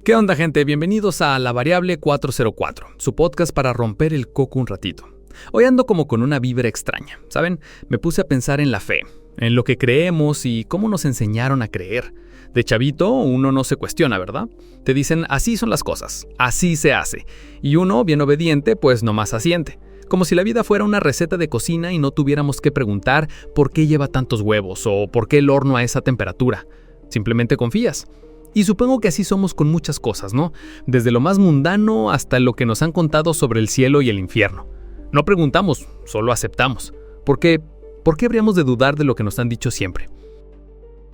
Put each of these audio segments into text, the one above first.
¿Qué onda, gente? Bienvenidos a La Variable 404, su podcast para romper el coco un ratito. Hoy ando como con una vibra extraña, ¿saben? Me puse a pensar en la fe, en lo que creemos y cómo nos enseñaron a creer. De chavito, uno no se cuestiona, ¿verdad? Te dicen, así son las cosas, así se hace. Y uno, bien obediente, pues nomás asiente. Como si la vida fuera una receta de cocina y no tuviéramos que preguntar por qué lleva tantos huevos o por qué el horno a esa temperatura. Simplemente confías. Y supongo que así somos con muchas cosas, ¿no? Desde lo más mundano hasta lo que nos han contado sobre el cielo y el infierno. No preguntamos, solo aceptamos. ¿Por qué habríamos de dudar de lo que nos han dicho siempre?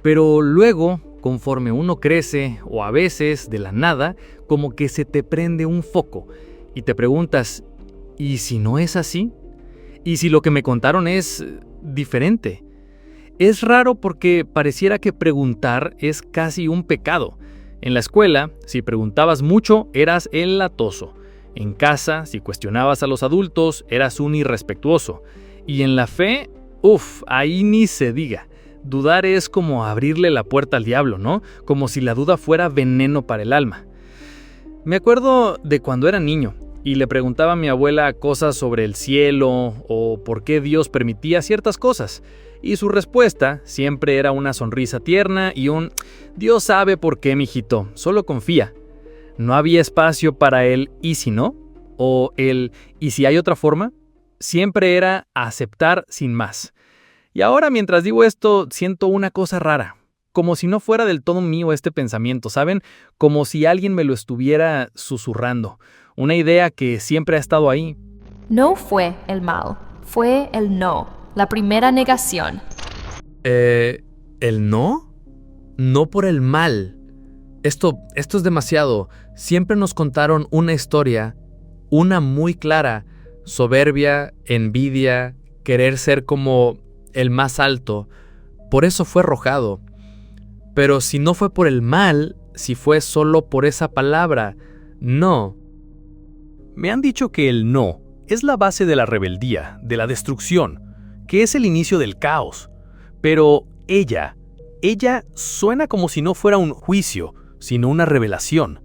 Pero luego, conforme uno crece, o a veces, de la nada, como que se te prende un foco y te preguntas, ¿y si no es así? ¿Y si lo que me contaron es diferente? Es raro porque pareciera que preguntar es casi un pecado. En la escuela, si preguntabas mucho, eras el latoso. En casa, si cuestionabas a los adultos, eras un irrespetuoso. Y en la fe, ahí ni se diga. Dudar es como abrirle la puerta al diablo, ¿no? Como si la duda fuera veneno para el alma. Me acuerdo de cuando era niño y le preguntaba a mi abuela cosas sobre el cielo o por qué Dios permitía ciertas cosas. Y su respuesta siempre era una sonrisa tierna y un Dios sabe por qué, mijito, solo confía. No había espacio para el ¿y si no? O el ¿y si hay otra forma? Siempre era aceptar sin más. Y ahora mientras digo esto, siento una cosa rara. Como si no fuera del todo mío este pensamiento, ¿saben? Como si alguien me lo estuviera susurrando. Una idea que siempre ha estado ahí. No fue el mal, fue el no. La primera negación. ¿El no? No por el mal. Esto es demasiado. Siempre nos contaron una historia, una muy clara, soberbia, envidia, querer ser como el más alto. Por eso fue arrojado. Pero si no fue por el mal, si fue solo por esa palabra, no. Me han dicho que el no es la base de la rebeldía, de la destrucción, que es el inicio del caos. Pero ella suena como si no fuera un juicio, sino una revelación.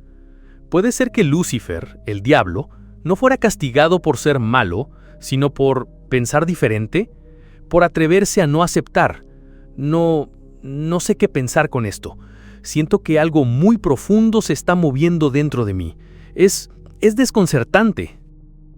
Puede ser que Lucifer, el diablo, no fuera castigado por ser malo, sino por pensar diferente, por atreverse a no aceptar. No sé qué pensar con esto. Siento que algo muy profundo se está moviendo dentro de mí. Es desconcertante.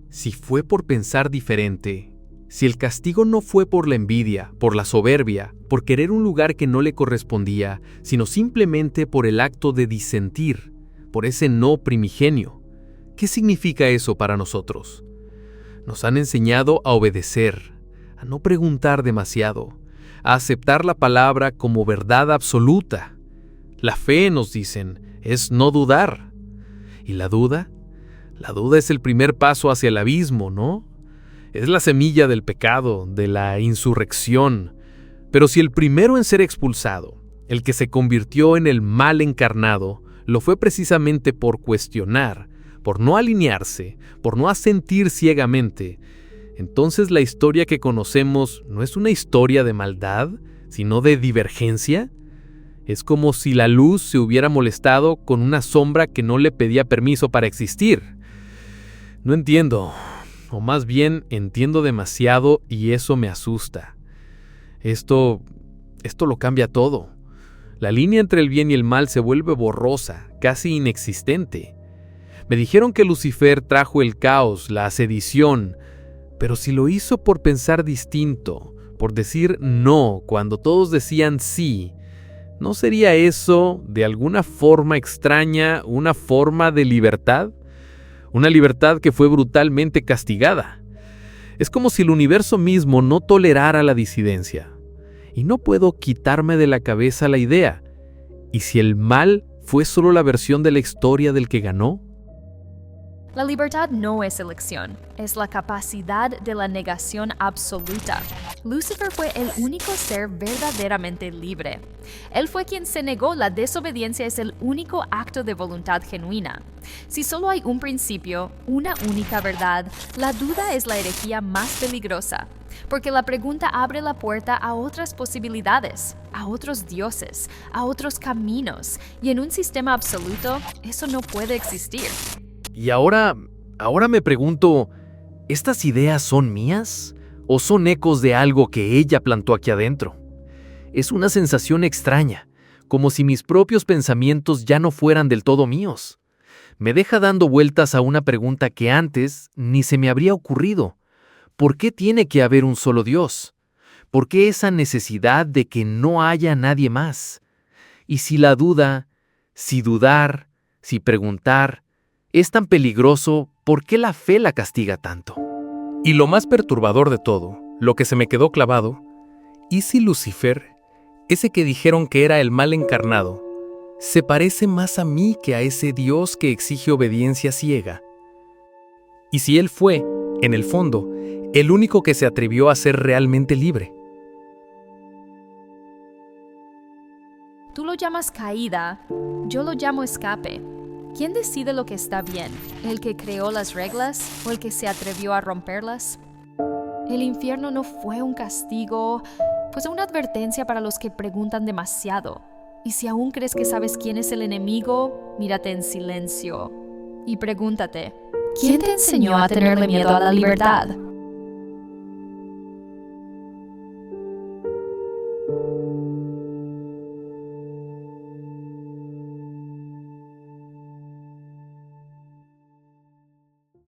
Si fue por pensar diferente, si el castigo no fue por la envidia, por la soberbia, por querer un lugar que no le correspondía, sino simplemente por el acto de disentir, por ese no primigenio, ¿qué significa eso para nosotros? Nos han enseñado a obedecer, a no preguntar demasiado, a aceptar la palabra como verdad absoluta. La fe, nos dicen, es no dudar. ¿Y la duda? La duda es el primer paso hacia el abismo, ¿no? Es la semilla del pecado, de la insurrección. Pero si el primero en ser expulsado, el que se convirtió en el mal encarnado, lo fue precisamente por cuestionar, por no alinearse, por no asentir ciegamente, entonces la historia que conocemos no es una historia de maldad, sino de divergencia. Es como si la luz se hubiera molestado con una sombra que no le pedía permiso para existir. No entiendo. O más bien entiendo demasiado y eso me asusta. Esto lo cambia todo. La línea entre el bien y el mal se vuelve borrosa, casi inexistente. Me dijeron que Lucifer trajo el caos, la sedición, pero si lo hizo por pensar distinto, por decir no cuando todos decían sí, ¿no sería eso, de alguna forma extraña, una forma de libertad? Una libertad que fue brutalmente castigada. Es como si el universo mismo no tolerara la disidencia. Y no puedo quitarme de la cabeza la idea. ¿Y si el mal fue solo la versión de la historia del que ganó? La libertad no es elección, es la capacidad de la negación absoluta. Lucifer fue el único ser verdaderamente libre. Él fue quien se negó. La desobediencia es el único acto de voluntad genuina. Si solo hay un principio, una única verdad, la duda es la herejía más peligrosa, porque la pregunta abre la puerta a otras posibilidades, a otros dioses, a otros caminos, y en un sistema absoluto, eso no puede existir. Y ahora me pregunto, ¿estas ideas son mías o son ecos de algo que ella plantó aquí adentro? Es una sensación extraña, como si mis propios pensamientos ya no fueran del todo míos. Me deja dando vueltas a una pregunta que antes ni se me habría ocurrido. ¿Por qué tiene que haber un solo Dios? ¿Por qué esa necesidad de que no haya nadie más? Y si la duda, si dudar, si preguntar, es tan peligroso, ¿por qué la fe la castiga tanto? Y lo más perturbador de todo, lo que se me quedó clavado, ¿y si Lucifer, ese que dijeron que era el mal encarnado, se parece más a mí que a ese Dios que exige obediencia ciega? ¿Y si él fue, en el fondo, el único que se atrevió a ser realmente libre? Tú lo llamas caída, yo lo llamo escape. ¿Quién decide lo que está bien? ¿El que creó las reglas o el que se atrevió a romperlas? El infierno no fue un castigo, pues una advertencia para los que preguntan demasiado. Y si aún crees que sabes quién es el enemigo, mírate en silencio y pregúntate, ¿quién te enseñó a tenerle miedo a la libertad?